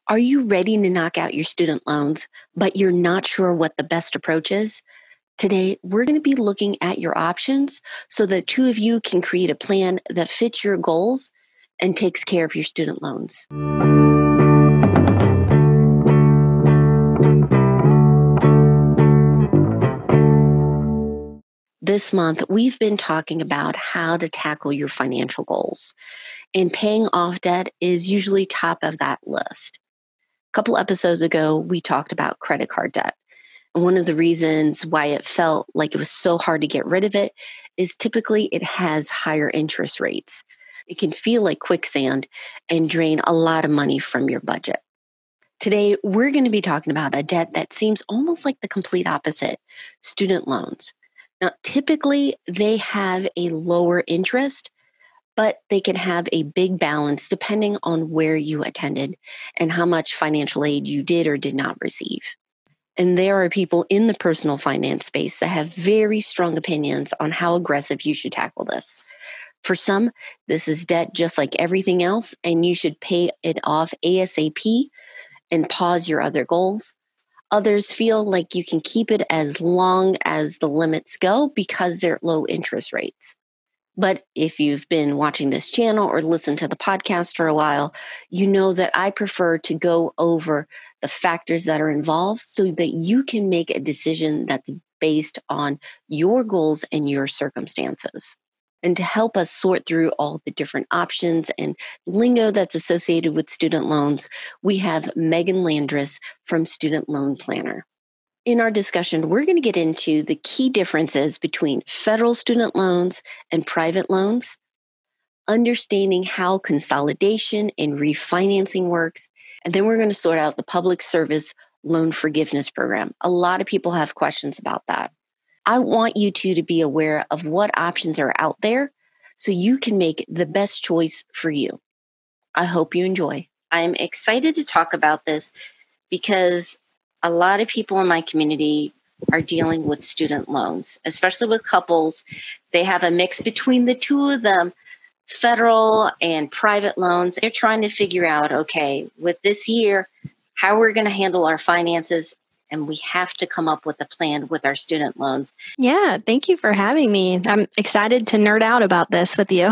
Are you ready to knock out your student loans, but you're not sure what the best approach is? Today, we're going to be looking at your options so that two of you can create a plan that fits your goals and takes care of your student loans. This month, we've been talking about how to tackle your financial goals, and paying off debt is usually top of that list. A couple episodes ago, we talked about credit card debt. And one of the reasons why it felt like it was so hard to get rid of it is typically it has higher interest rates. It can feel like quicksand and drain a lot of money from your budget. Today, we're going to be talking about a debt that seems almost like the complete opposite, student loans. Now, typically, they have a lower interest, but they can have a big balance depending on where you attended and how much financial aid you did or did not receive. And there are people in the personal finance space that have very strong opinions on how aggressive you should tackle this. For some, this is debt just like everything else, and you should pay it off ASAP and pause your other goals. Others feel like you can keep it as long as the limits go because they're low interest rates. But if you've been watching this channel or listened to the podcast for a while, you know that I prefer to go over the factors that are involved so that you can make a decision that's based on your goals and your circumstances. And to help us sort through all the different options and lingo that's associated with student loans, we have Megan Landris from Student Loan Planner. In our discussion, we're going to get into the key differences between federal student loans and private loans, understanding how consolidation and refinancing works, and then we're going to sort out the public service loan forgiveness program. A lot of people have questions about that. I want you two to be aware of what options are out there so you can make the best choice for you. I hope you enjoy. I'm excited to talk about this because a lot of people in my community are dealing with student loans, especially with couples. They have a mix between the two of them, federal and private loans. They're trying to figure out, okay, with this year, how we're going to handle our finances. And we have to come up with a plan with our student loans. Yeah, thank you for having me. I'm excited to nerd out about this with you.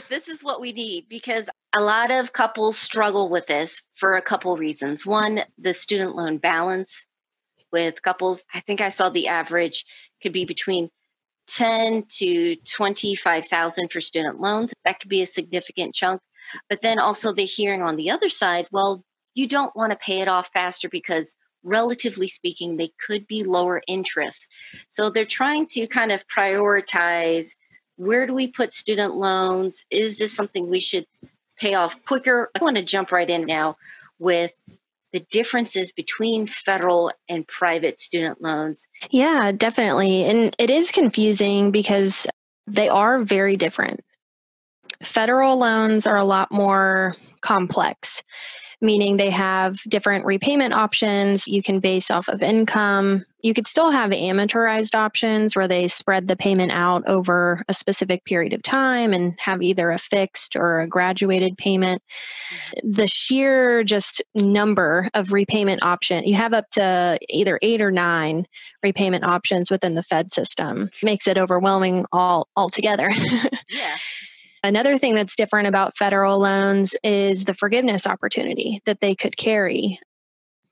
This is what we need because a lot of couples struggle with this for a couple reasons. One, the student loan balance with couples. I think I saw the average could be between 10 to 25,000 for student loans. That could be a significant chunk. But then also they're hearing on the other side, well, you don't want to pay it off faster because relatively speaking, they could be lower interest. So they're trying to kind of prioritize, where do we put student loans? Is this something we should pay off quicker? I want to jump right in now with the differences between federal and private student loans. Yeah, definitely. And it is confusing because they are very different. Federal loans are a lot more complex, meaning they have different repayment options. You can base off of income. You could still have amortized options where they spread the payment out over a specific period of time and have either a fixed or a graduated payment. The sheer just number of repayment option, you have up to either 8 or 9 repayment options within the Fed system. Makes it overwhelming altogether. Yeah. Another thing that's different about federal loans is the forgiveness opportunity that they could carry.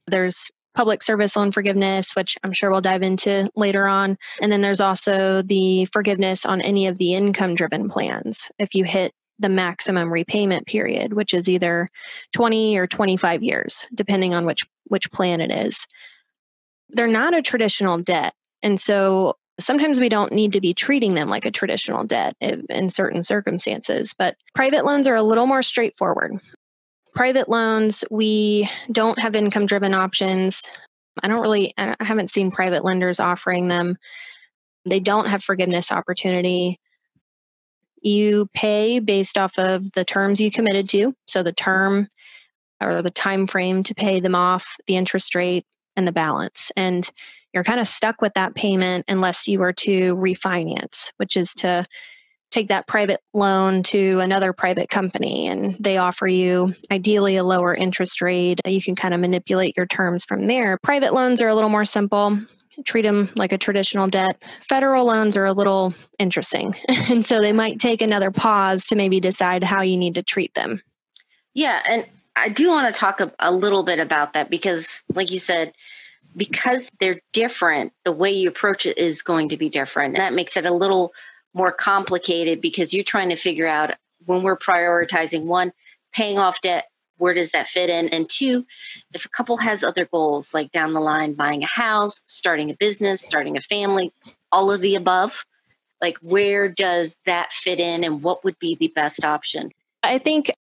There's public service loan forgiveness, which I'm sure we'll dive into later on. And then there's also the forgiveness on any of the income-driven plans if you hit the maximum repayment period, which is either 20 or 25 years, depending on which plan it is. They're not a traditional debt. And so sometimes we don't need to be treating them like a traditional debt in certain circumstances, but private loans are a little more straightforward. Private loans, we don't have income-driven options. I haven't seen private lenders offering them. They don't have forgiveness opportunity. You pay based off of the terms you committed to. So the term or the time frame to pay them off, the interest rate, and the balance. And you're kind of stuck with that payment unless you were to refinance, which is to take that private loan to another private company and they offer you ideally a lower interest rate. You can kind of manipulate your terms from there. Private loans are a little more simple. Treat them like a traditional debt. Federal loans are a little interesting. And so they might take another pause to maybe decide how you need to treat them. Yeah. And I do want to talk a little bit about that because, like you said, because they're different, the way you approach it is going to be different. And that makes it a little more complicated because you're trying to figure out when we're prioritizing, one, paying off debt, where does that fit in? And two, if a couple has other goals, like down the line, buying a house, starting a business, starting a family, all of the above, like where does that fit in and what would be the best option? I think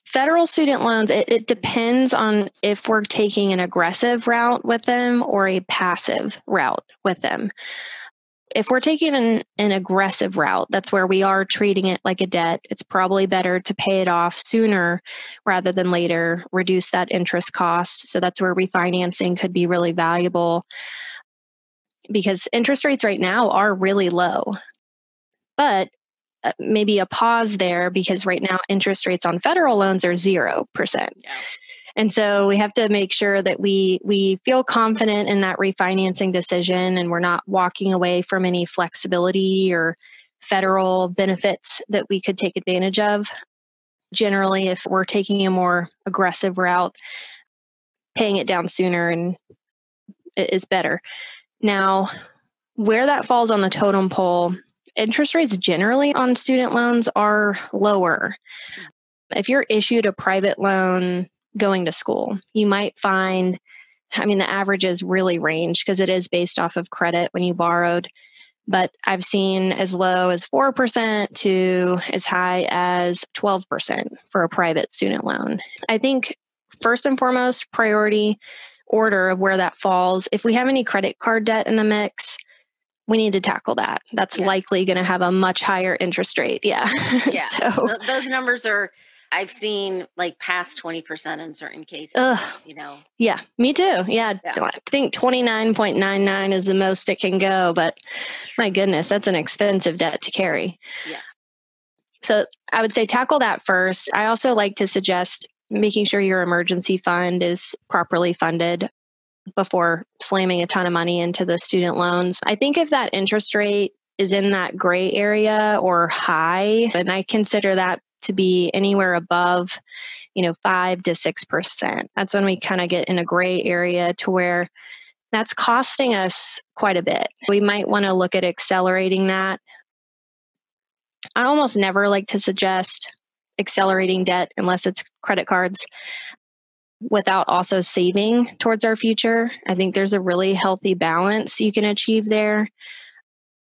federal student loans, it depends on if we're taking an aggressive route with them or a passive route with them. If we're taking an aggressive route, that's where we are treating it like a debt. It's probably better to pay it off sooner rather than later, reduce that interest cost. So that's where refinancing could be really valuable because interest rates right now are really low. But maybe a pause there because right now interest rates on federal loans are 0%. Yeah. And so we have to make sure that we feel confident in that refinancing decision and we're not walking away from any flexibility or federal benefits that we could take advantage of. Generally, if we're taking a more aggressive route, paying it down sooner and is better. Now, where that falls on the totem pole, interest rates generally on student loans are lower. If you're issued a private loan going to school, you might find, the averages really range because it is based off of credit when you borrowed, but I've seen as low as 4% to as high as 12% for a private student loan. I think first and foremost, priority order of where that falls. If we have any credit card debt in the mix, we need to tackle that. That's likely going to have a much higher interest rate. Yeah. Yeah. So those numbers are, I've seen like past 20% in certain cases, Yeah, me too. Yeah. I think 29.99 is the most it can go, but my goodness, that's an expensive debt to carry. Yeah. So I would say tackle that first. I also like to suggest making sure your emergency fund is properly funded before slamming a ton of money into the student loans. I think if that interest rate is in that gray area or high, and I consider that to be anywhere above, 5 to 6%. That's when we kind of get in a gray area to where that's costing us quite a bit. We might want to look at accelerating that. I almost never like to suggest accelerating debt unless it's credit cards without also saving towards our future. I think there's a really healthy balance you can achieve there.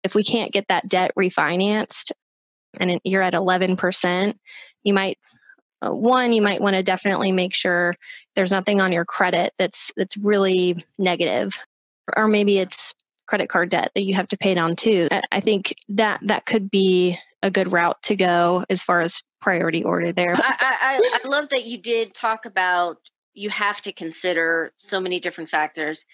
If we can't get that debt refinanced and you're at 11%, you might want to definitely make sure there's nothing on your credit that's really negative, or maybe it's credit card debt that you have to pay down too. I think that could be a good route to go as far as priority order there. I love that you did talk about you have to consider so many different factors.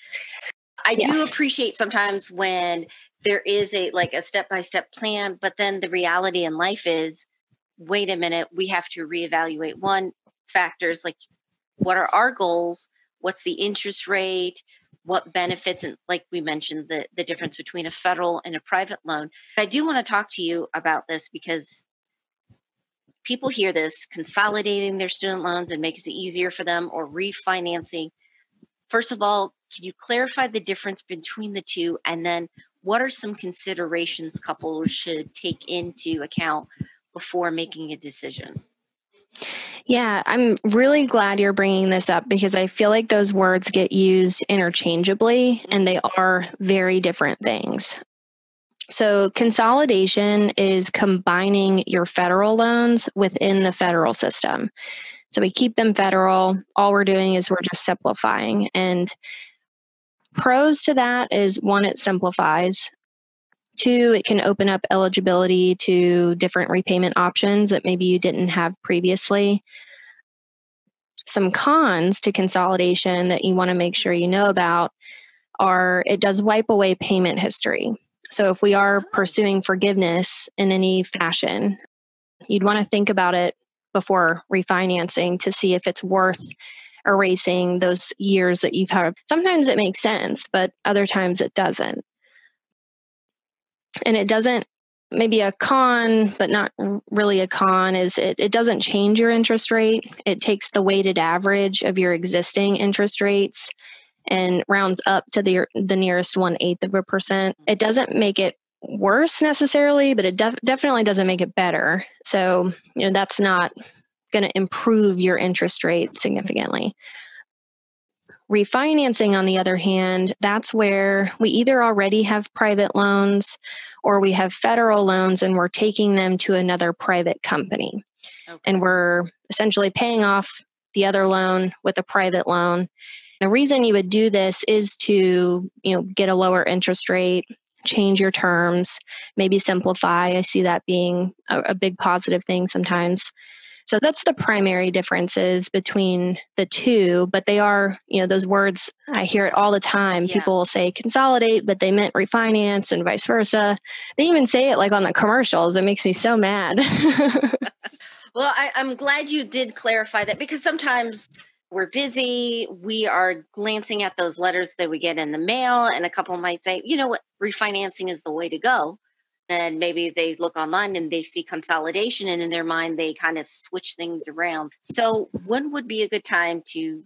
I do appreciate sometimes when there is a step-by-step plan, but then the reality in life is, wait a minute, we have to reevaluate factors like what are our goals? What's the interest rate? What benefits? And like we mentioned, the difference between a federal and a private loan. I do want to talk to you about this because people hear this, consolidating their student loans and makes it easier for them, or refinancing. First of all, can you clarify the difference between the two? And then what are some considerations couples should take into account before making a decision? Yeah, I'm really glad you're bringing this up because I feel like those words get used interchangeably and they are very different things. So consolidation is combining your federal loans within the federal system. So we keep them federal. All we're doing is we're just simplifying. And pros to that is, one, it simplifies. Two, it can open up eligibility to different repayment options that maybe you didn't have previously. Some cons to consolidation that you want to make sure you know about are it does wipe away payment history. So if we are pursuing forgiveness in any fashion, you'd want to think about it before refinancing to see if it's worth erasing those years that you've had. Sometimes it makes sense, but other times it doesn't. And it doesn't, maybe a con, but not really a con, is it doesn't change your interest rate. It takes the weighted average of your existing interest rates and rounds up to the nearest 1/8%. It doesn't make it worse necessarily, but it definitely doesn't make it better. So, that's not going to improve your interest rate significantly. Refinancing, on the other hand, that's where we either already have private loans or we have federal loans and we're taking them to another private company. Okay. And we're essentially paying off the other loan with a private loan. The reason you would do this is to, get a lower interest rate, change your terms, maybe simplify. I see that being a big positive thing sometimes. So that's the primary differences between the two, but they are, those words, I hear it all the time. Yeah. People will say consolidate, but they meant refinance and vice versa. They even say it like on the commercials. It makes me so mad. Well, I'm glad you did clarify that, because sometimes we're busy. We are glancing at those letters that we get in the mail, and a couple might say, you know what, refinancing is the way to go. And maybe they look online and they see consolidation, and in their mind, they kind of switch things around. So when would be a good time to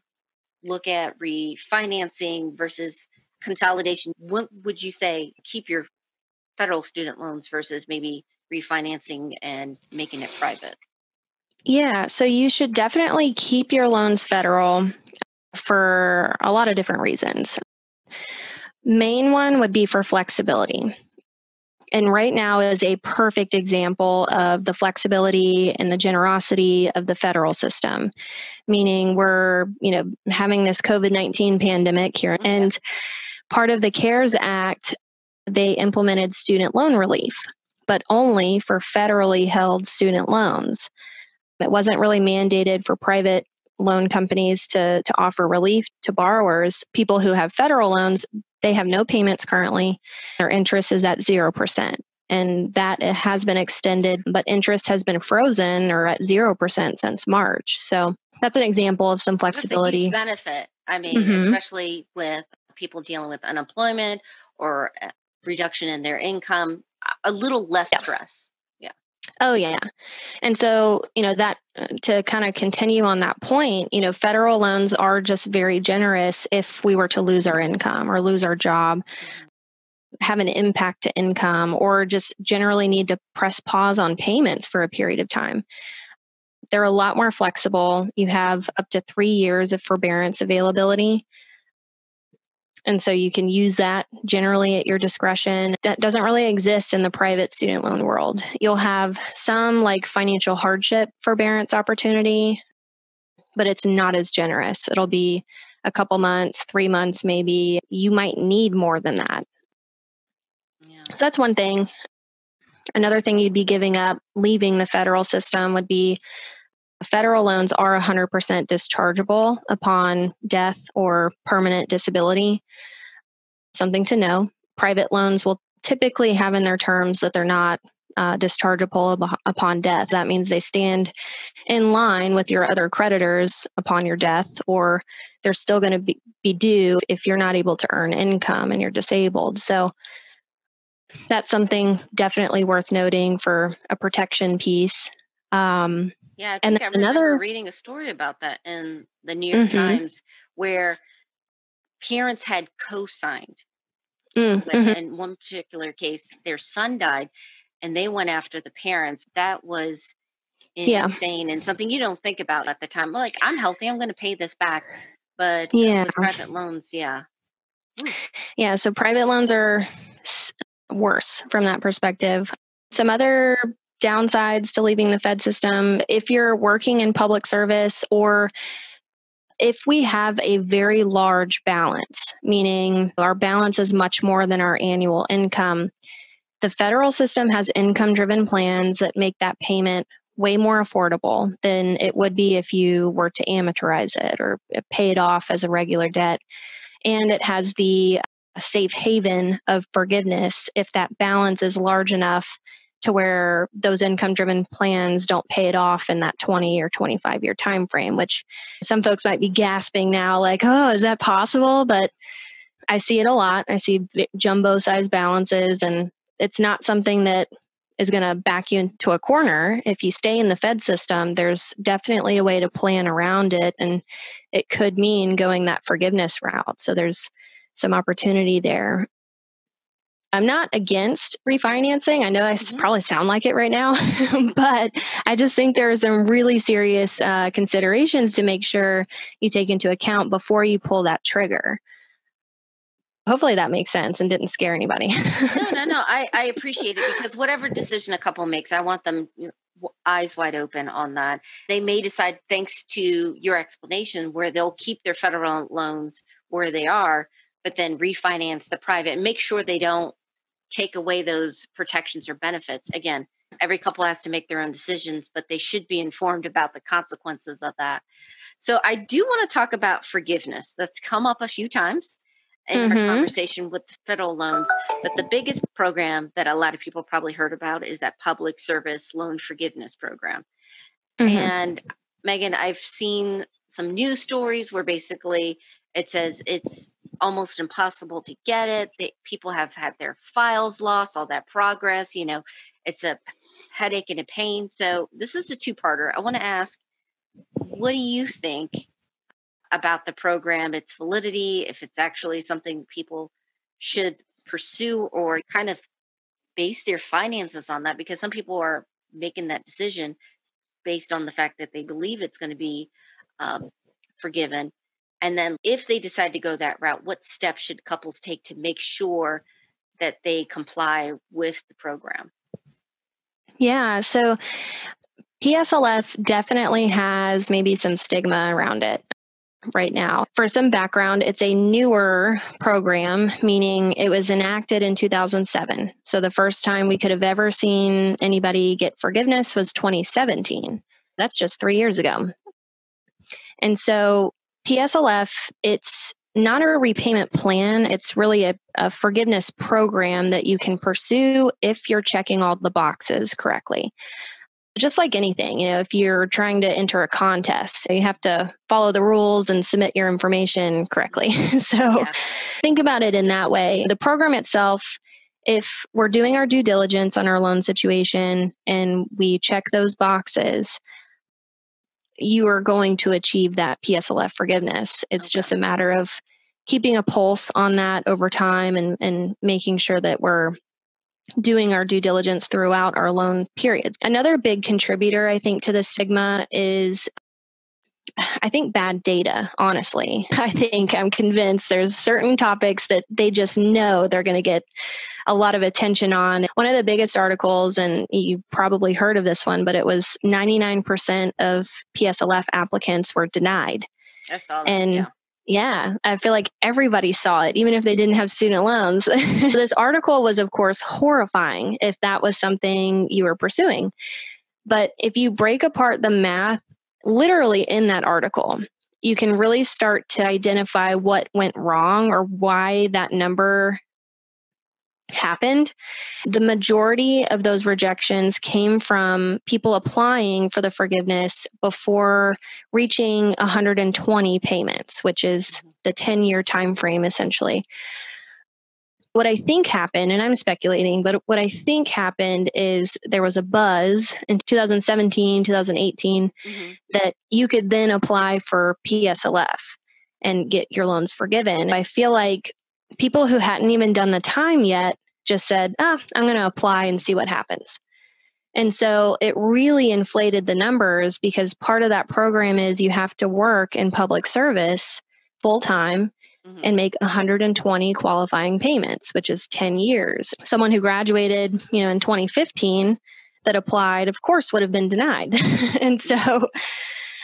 look at refinancing versus consolidation? When would you say keep your federal student loans versus maybe refinancing and making it private? Yeah, so you should definitely keep your loans federal for a lot of different reasons. Main one would be for flexibility. And right now is a perfect example of the flexibility and the generosity of the federal system, meaning we're, having this COVID-19 pandemic here. And part of the CARES Act, they implemented student loan relief, but only for federally held student loans. It wasn't really mandated for private loan companies to offer relief to borrowers. People who have federal loans, they have no payments currently. Their interest is at 0%. And that has been extended, but interest has been frozen or at 0% since March. So that's an example of some flexibility. That's a huge benefit. I mean, especially with people dealing with unemployment or reduction in their income, a little less stress. Oh, yeah. And so, that to kind of continue on that point, federal loans are just very generous if we were to lose our income or lose our job, have an impact to income, or just generally need to press pause on payments for a period of time. They're a lot more flexible. You have up to 3 years of forbearance availability. And so you can use that generally at your discretion. That doesn't really exist in the private student loan world. You'll have some like financial hardship forbearance opportunity, but it's not as generous. It'll be a couple months, 3 months maybe. You might need more than that. Yeah. So that's one thing. Another thing you'd be giving up, leaving the federal system, would be federal loans are 100% dischargeable upon death or permanent disability. Something to know. Private loans will typically have in their terms that they're not dischargeable upon death. That means they stand in line with your other creditors upon your death, or they're still going to be due if you're not able to earn income and you're disabled. So that's something definitely worth noting for a protection piece. Yeah, I think I remember reading a story about that in the New York Times, where parents had co-signed. In one particular case, their son died, and they went after the parents. That was insane, and something you don't think about at the time. Like, I'm healthy, I'm going to pay this back. But with private loans, Yeah, so private loans are worse from that perspective. Some other downsides to leaving the Fed system: if you're working in public service, or if we have a very large balance, meaning our balance is much more than our annual income, the federal system has income-driven plans that make that payment way more affordable than it would be if you were to amortize it or pay it off as a regular debt. And it has the a safe haven of forgiveness if that balance is large enough to where those income-driven plans don't pay it off in that 20 or 25-year time frame, which some folks might be gasping now, like, oh, is that possible? But I see it a lot. I see jumbo-sized balances, and it's not something that is going to back you into a corner. If you stay in the Fed system, there's definitely a way to plan around it, and it could mean going that forgiveness route. So there's some opportunity there. I'm not against refinancing. I know I probably sound like it right now, but I just think there are some really serious considerations to make sure you take into account before you pull that trigger. Hopefully that makes sense and didn't scare anybody. No. I appreciate it, because whatever decision a couple makes, I want them eyes wide open on that. They may decide, thanks to your explanation, where they'll keep their federal loans where they are, but then refinance the private and make sure they don't take away those protections or benefits. Again, every couple has to make their own decisions, but they should be informed about the consequences of that. So I do want to talk about forgiveness. That's come up a few times in our conversation with the federal loans. But the biggest program that a lot of people probably heard about is that public service loan forgiveness program. And Megan, I've seen some news stories where basically it says it's almost impossible to get it. People have had their files lost, all that progress. It's a headache and a pain. So this is a two-parter. I want to ask, what do you think about the program, its validity, if it's actually something people should pursue, or kind of base their finances on that? Because some people are making that decision based on the fact that they believe it's going to be forgiven. And then if they decide to go that route, what steps should couples take to make sure that they comply with the program? Yeah, so PSLF definitely has maybe some stigma around it right now. For some background, it's a newer program, meaning it was enacted in 2007. So the first time we could have ever seen anybody get forgiveness was 2017. That's just 3 years ago. And so PSLF, it's not a repayment plan. It's really a forgiveness program that you can pursue if you're checking all the boxes correctly. Just like anything, if you're trying to enter a contest, you have to follow the rules and submit your information correctly. So think about it in that way. The program itself, if we're doing our due diligence on our loan situation and we check those boxes, you are going to achieve that PSLF forgiveness. It's just a matter of keeping a pulse on that over time and making sure that we're doing our due diligence throughout our loan periods. Another big contributor, I think, to the stigma is, I think, bad data, honestly. I'm convinced there's certain topics that they just know they're going to get a lot of attention on. One of the biggest articles, and you probably heard of this one, but it was 99% of PSLF applicants were denied. I saw that. And yeah, I feel like everybody saw it, even if they didn't have student loans. This article was, of course, horrifying if that was something you were pursuing. But if you break apart the math, literally in that article, you can really start to identify what went wrong or why that number happened. The majority of those rejections came from people applying for the forgiveness before reaching 120 payments, which is the 10-year time frame, essentially. What I think happened, and I'm speculating, but what I think happened is there was a buzz in 2017, 2018, that you could then apply for PSLF and get your loans forgiven. I feel like people who hadn't even done the time yet just said, I'm going to apply and see what happens. And so it really inflated the numbers, because part of that program is you have to work in public service full time and make 120 qualifying payments, which is 10 years. Someone who graduated, in 2015 that applied, of course, would have been denied. And so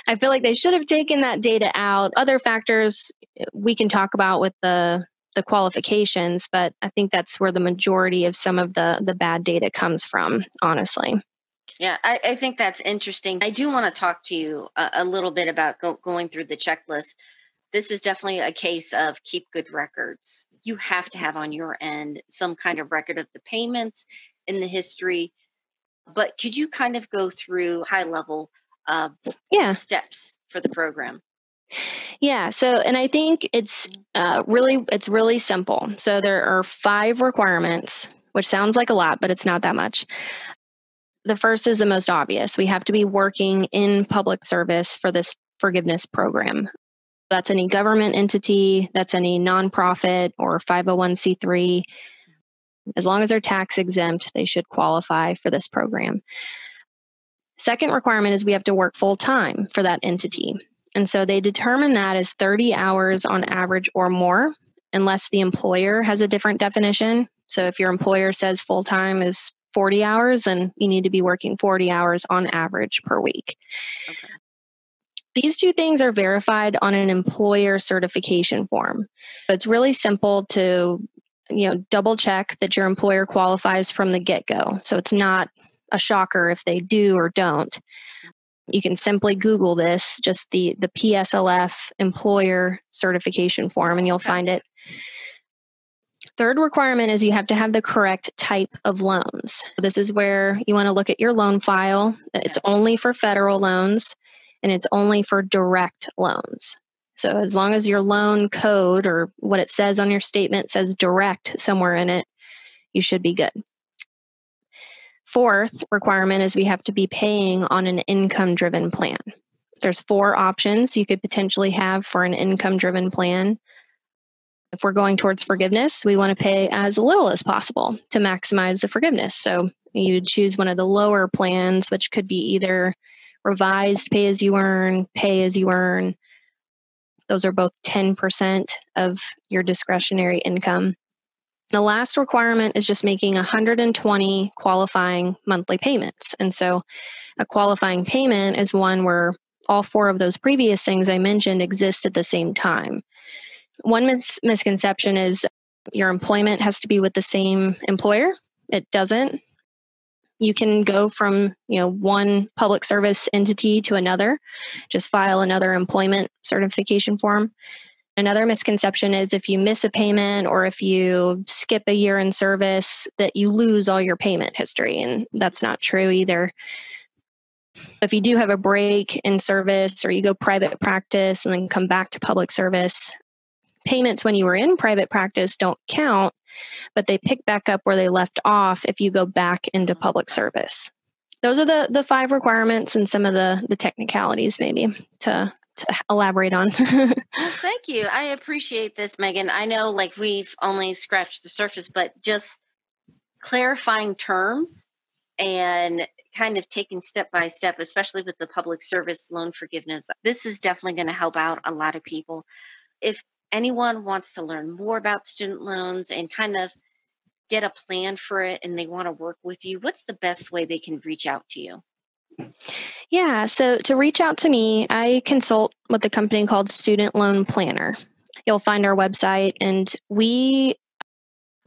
I feel like they should have taken that data out. Other factors we can talk about with the qualifications, but I think that's where the majority of some of the bad data comes from, honestly. Yeah, I think that's interesting. I do want to talk to you a little bit about going through the checklist. This is definitely a case of keep good records. You have to have on your end some kind of record of the payments in the history. But could you kind of go through high level steps for the program? Yeah. So, and I think it's really simple. So there are 5 requirements, which sounds like a lot, but it's not that much. The first is the most obvious. We have to be working in public service for this forgiveness program. That's any government entity, that's any nonprofit or 501c3. As long as they're tax exempt, they should qualify for this program. Second requirement is we have to work full time for that entity. And so they determine that as 30 hours on average or more, unless the employer has a different definition. So if your employer says full time is 40 hours, then you need to be working 40 hours on average per week. Okay. These 2 things are verified on an employer certification form. It's really simple to, double check that your employer qualifies from the get-go. So it's not a shocker if they do or don't. You can simply Google this, just the PSLF employer certification form, and you'll find it. Third requirement is you have to have the correct type of loans. This is where you want to look at your loan file. It's only for federal loans, and it's only for direct loans. So as long as your loan code or what it says on your statement says direct somewhere in it, you should be good. Fourth requirement is we have to be paying on an income-driven plan. There's 4 options you could potentially have for an income-driven plan. If we're going towards forgiveness, we want to pay as little as possible to maximize the forgiveness. So you choose one of the lower plans, which could be either revised pay as you earn, pay as you earn. Those are both 10% of your discretionary income. The last requirement is just making 120 qualifying monthly payments. And so a qualifying payment is one where all 4 of those previous things I mentioned exist at the same time. One misconception is your employment has to be with the same employer. It doesn't. You can go from, one public service entity to another, just file another employment certification form. Another misconception is if you miss a payment or if you skip a year in service, that you lose all your payment history. And that's not true either. If you do have a break in service or you go private practice and then come back to public service, payments when you were in private practice don't count, but they pick back up where they left off if you go back into public service. Those are the 5 requirements and some of the technicalities maybe to elaborate on. Thank you. I appreciate this, Megan. I know we've only scratched the surface, but just clarifying terms and kind of taking step by step, especially with the public service loan forgiveness. This is definitely going to help out a lot of people. If anyone wants to learn more about student loans and kind of get a plan for it and they want to work with you, what's the best way they can reach out to you? Yeah, so to reach out to me, I consult with a company called Student Loan Planner. You'll find our website, and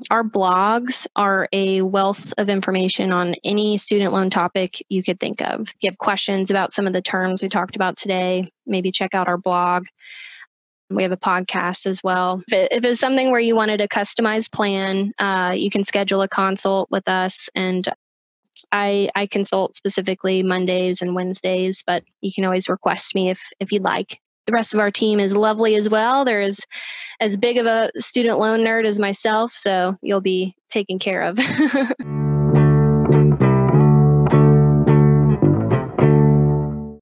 our blogs are a wealth of information on any student loan topic you could think of. If you have questions about some of the terms we talked about today, maybe check out our blog. We have a podcast as well. If it's something where you wanted a customized plan, you can schedule a consult with us, and I consult specifically Mondays and Wednesdays, but you can always request me if you'd like. The rest of our team is lovely as well. They're as big of a student loan nerd as myself, so you'll be taken care of.